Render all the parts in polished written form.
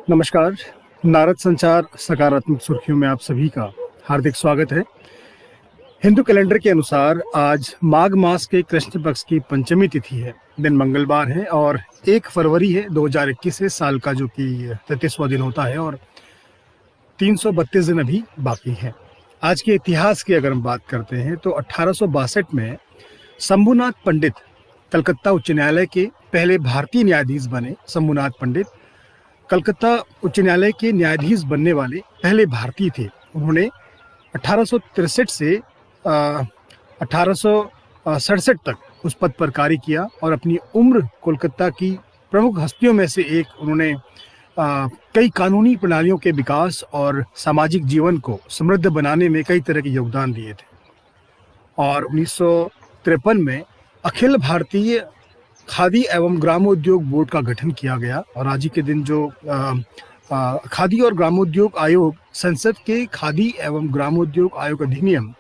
नमस्कार। नारद संचार सकारात्मक सुर्खियों में आप सभी का हार्दिक स्वागत है। हिंदू कैलेंडर के अनुसार आज माघ मास के कृष्ण पक्ष की पंचमी तिथि है। दिन मंगलवार है और 1 फरवरी है 2021 है, साल का जो कि 33वां दिन होता है और 332 दिन अभी बाकी है। आज के इतिहास की अगर हम बात करते हैं तो 1862 में शंभुनाथ पंडित कलकत्ता उच्च न्यायालय के पहले भारतीय न्यायाधीश बने। शंभुनाथ पंडित कलकत्ता उच्च न्यायालय के न्यायाधीश बनने वाले पहले भारतीय थे। उन्होंने 1863 से 1867 तक उस पद पर कार्य किया और अपनी उम्र कोलकाता की प्रमुख हस्तियों में से एक उन्होंने कई कानूनी प्रणालियों के विकास और सामाजिक जीवन को समृद्ध बनाने में कई तरह के योगदान दिए थे। और 1953 में अखिल भारतीय खादी एवं ग्रामोद्योग बोर्ड का गठन किया गया और आज ही के दिन जो खादी और ग्रामोद्योग आयोग, संसद के खादी एवं ग्रामोद्योग आयोग अधिनियम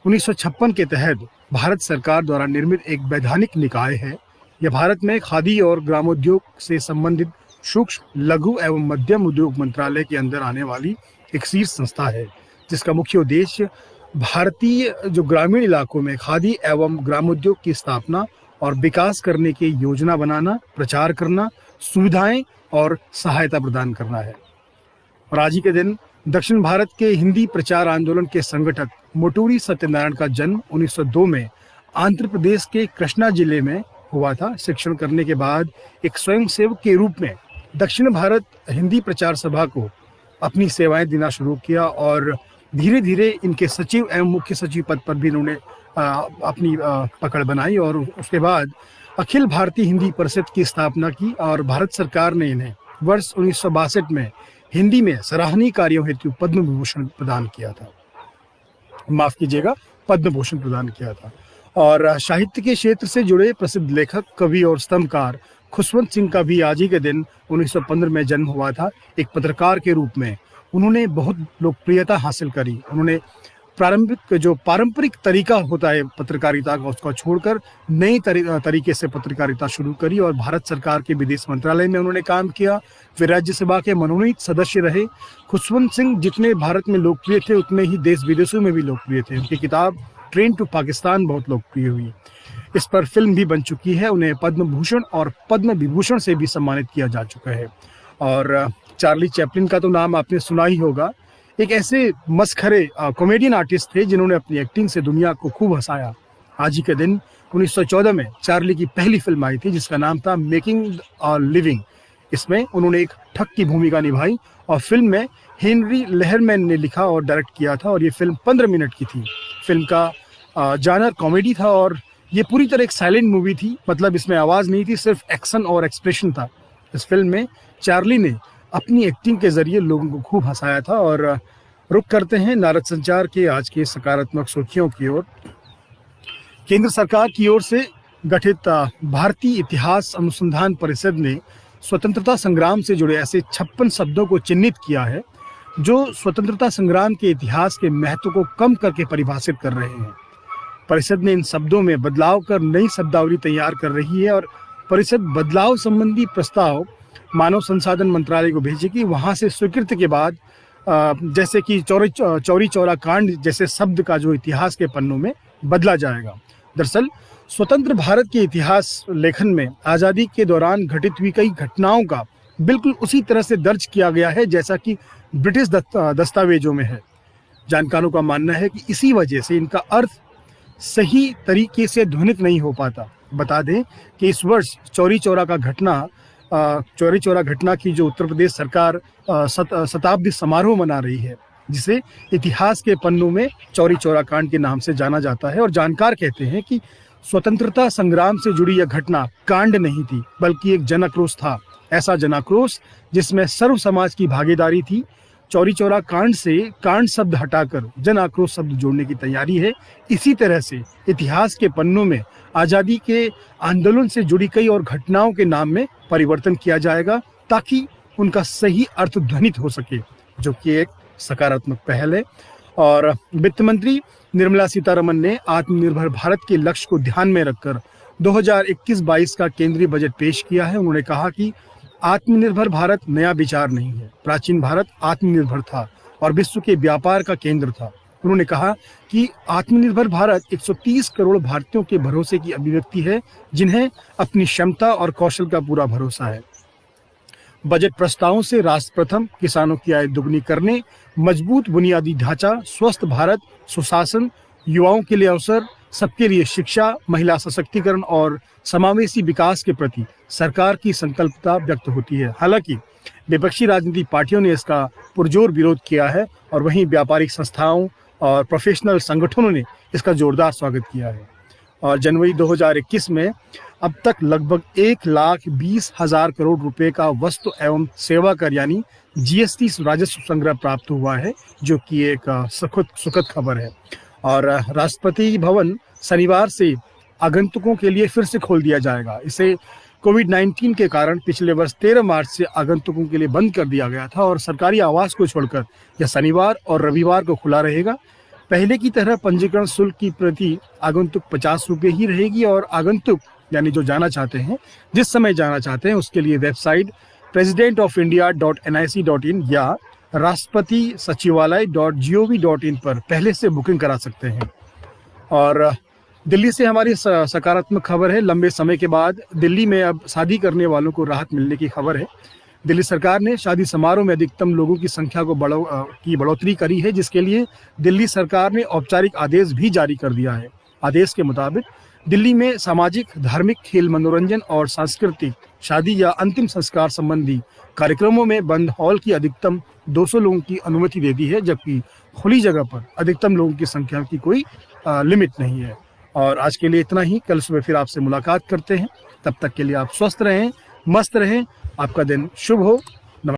1956 के तहत भारत सरकार द्वारा निर्मित एक वैधानिक निकाय है। यह भारत में खादी और ग्रामोद्योग से संबंधित सूक्ष्म, लघु एवं मध्यम उद्योग मंत्रालय के अंदर आने वाली एक शीर्ष संस्था है, जिसका मुख्य उद्देश्य भारतीय जो ग्रामीण इलाकों में खादी एवं ग्रामोद्योग की स्थापना और विकास करने की योजना बनाना, प्रचार करना, सुविधाएं और सहायता प्रदान करना है। और आज ही के दिन दक्षिण भारत के हिंदी प्रचार आंदोलन के संगठक मोटूरी सत्यनारायण का जन्म 1902 में आंध्र प्रदेश के कृष्णा जिले में हुआ था। शिक्षण करने के बाद एक स्वयंसेवक के रूप में दक्षिण भारत हिंदी प्रचार सभा को अपनी सेवाएं देना शुरू किया और धीरे धीरे इनके सचिव एवं मुख्य सचिव पद पर भी इन्होंने अपनी पकड़ बनाई और उसके बाद अखिल भारतीय हिंदी परिषद की स्थापना की और भारत सरकार ने इन्हें वर्ष 1962 में हिंदी में सराहनीय कार्यों हेतु पद्म विभूषण प्रदान किया था। माफ कीजिएगा, पद्म भूषण प्रदान किया था। और साहित्य के क्षेत्र से जुड़े प्रसिद्ध लेखक, कवि और स्तंभकार खुशवंत सिंह का भी आज ही के दिन 1915 में जन्म हुआ था। एक पत्रकार के रूप में उन्होंने बहुत लोकप्रियता हासिल करी। उन्होंने पारंपरिक तरीका होता है पत्रकारिता का, उसको छोड़कर नई तरीके से पत्रकारिता शुरू करी और भारत सरकार के विदेश मंत्रालय में उन्होंने काम किया। वे राज्यसभा के मनोनीत सदस्य रहे। खुशवंत सिंह जितने भारत में लोकप्रिय थे उतने ही देश विदेशों में भी लोकप्रिय थे। उनकी किताब ट्रेन टू पाकिस्तान बहुत लोकप्रिय हुई। इस पर फिल्म भी बन चुकी है। उन्हें पद्म भूषण और पद्म विभूषण से भी सम्मानित किया जा चुका है। और चार्ली चैपलिन का तो नाम आपने सुना ही होगा। एक ऐसे मस्खरे कॉमेडियन आर्टिस्ट थे जिन्होंने अपनी एक्टिंग से दुनिया को खूब हंसाया। आज ही के दिन 1914 में चार्ली की पहली फिल्म आई थी जिसका नाम था मेकिंग अ लिविंग। इसमें उन्होंने एक ठग की भूमिका निभाई और फिल्म में हेनरी लेहरमैन ने लिखा और डायरेक्ट किया था और ये फिल्म 15 मिनट की थी। फिल्म का जानर कॉमेडी था और ये पूरी तरह एक साइलेंट मूवी थी, मतलब इसमें आवाज़ नहीं थी, सिर्फ एक्शन और एक्सप्रेशन था। इस फिल्म में चार्ली ने अपनी एक्टिंग के जरिए लोगों को खूब हंसाया था। और रुक करते हैं नारद संचार के आज के सकारात्मक सुर्खियों की ओर। केंद्र सरकार की ओर से गठित भारतीय इतिहास अनुसंधान परिषद ने स्वतंत्रता संग्राम से जुड़े ऐसे 56 शब्दों को चिन्हित किया है जो स्वतंत्रता संग्राम के इतिहास के महत्व को कम करके परिभाषित कर रहे हैं। परिषद ने इन शब्दों में बदलाव कर नई शब्दावली तैयार कर रही है और परिषद बदलाव संबंधी प्रस्ताव मानव संसाधन मंत्रालय को भेजेगी। वहां से स्वीकृति के बाद जैसे कि चौरी चौरा कांड जैसे शब्द का जो इतिहास के पन्नों में बदला जाएगा। दरअसल स्वतंत्र भारत के इतिहास लेखन में आज़ादी के दौरान घटित हुई कई घटनाओं का बिल्कुल उसी तरह से दर्ज किया गया है जैसा कि ब्रिटिश दस्तावेजों में है। जानकारों का मानना है कि इसी वजह से इनका अर्थ सही तरीके से ध्वनित नहीं हो पाता। बता दें कि इस वर्ष चौरी चौरा घटना की जो उत्तर प्रदेश सरकार शताब्दी समारोह मना रही है, जिसे इतिहास के पन्नों में चौरी चौरा कांड के नाम से जाना जाता है। और जानकार कहते हैं कि स्वतंत्रता संग्राम से जुड़ी यह घटना कांड नहीं थी बल्कि एक जन आक्रोश था। ऐसा जन आक्रोश जिसमें सर्व समाज की भागीदारी थी। चौरी चौरा कांड से कांड शब्द हटाकर जन आक्रोश शब्द जोड़ने की तैयारी है। इसी तरह से इतिहास के पन्नों में आज़ादी के आंदोलन से जुड़ी कई और घटनाओं के नाम में परिवर्तन किया जाएगा ताकि उनका सही अर्थ ध्वनित हो सके, जो कि एक सकारात्मक पहल है। और वित्त मंत्री निर्मला सीतारमण ने आत्मनिर्भर भारत के लक्ष्य को ध्यान में रखकर 2021-22 का केंद्रीय बजट पेश किया है। उन्होंने कहा कि आत्मनिर्भर भारत नया विचार नहीं है। प्राचीन भारत आत्मनिर्भर था और विश्व के व्यापार का केंद्र था। उन्होंने कहा कि आत्मनिर्भर भारत 130 करोड़ भारतीयों के भरोसे की अभिव्यक्ति है, जिन्हें अपनी क्षमता और कौशल का पूरा भरोसा है। बजट प्रस्तावों से राष्ट्र प्रथम, किसानों की आय दुगनी करने, मजबूत बुनियादी ढांचा, स्वस्थ भारत, सुशासन, युवाओं के लिए अवसर, सबके लिए शिक्षा, महिला सशक्तिकरण और समावेशी विकास के प्रति सरकार की संकल्पता व्यक्त होती है। हालांकि विपक्षी राजनीतिक पार्टियों ने इसका पुरजोर विरोध किया है और वहीं व्यापारिक संस्थाओं और प्रोफेशनल संगठनों ने इसका जोरदार स्वागत किया है। और जनवरी 2021 में अब तक लगभग 1,20,000 करोड़ रुपए का वस्तु एवं सेवा कर यानी जीएसटी राजस्व संग्रह प्राप्त हुआ है, जो कि एक सुखद खबर है। और राष्ट्रपति भवन शनिवार से आगंतुकों के लिए फिर से खोल दिया जाएगा। इसे कोविड-19 के कारण पिछले वर्ष 13 मार्च से आगंतुकों के लिए बंद कर दिया गया था और सरकारी आवास को छोड़कर यह शनिवार और रविवार को खुला रहेगा। पहले की तरह पंजीकरण शुल्क की प्रति आगंतुक 50 रुपये ही रहेगी और आगंतुक यानी जो जाना चाहते हैं, जिस समय जाना चाहते हैं, उसके लिए वेबसाइट presidentofIndia.nic.in या राष्ट्रपति सचिवालय.gov.in पर पहले से बुकिंग करा सकते हैं। और दिल्ली से हमारी सकारात्मक खबर है। लंबे समय के बाद दिल्ली में अब शादी करने वालों को राहत मिलने की खबर है। दिल्ली सरकार ने शादी समारोह में अधिकतम लोगों की संख्या को बढ़ोतरी करी है, जिसके लिए दिल्ली सरकार ने औपचारिक आदेश भी जारी कर दिया है। आदेश के मुताबिक दिल्ली में सामाजिक, धार्मिक, खेल, मनोरंजन और सांस्कृतिक, शादी या अंतिम संस्कार संबंधी कार्यक्रमों में बंद हॉल की अधिकतम 200 लोगों की अनुमति दे दी है, जबकि खुली जगह पर अधिकतम लोगों की संख्या की कोई लिमिट नहीं है। और आज के लिए इतना ही। कल सुबह फिर आपसे मुलाकात करते हैं। तब तक के लिए आप स्वस्थ रहें, मस्त रहें। आपका दिन शुभ हो।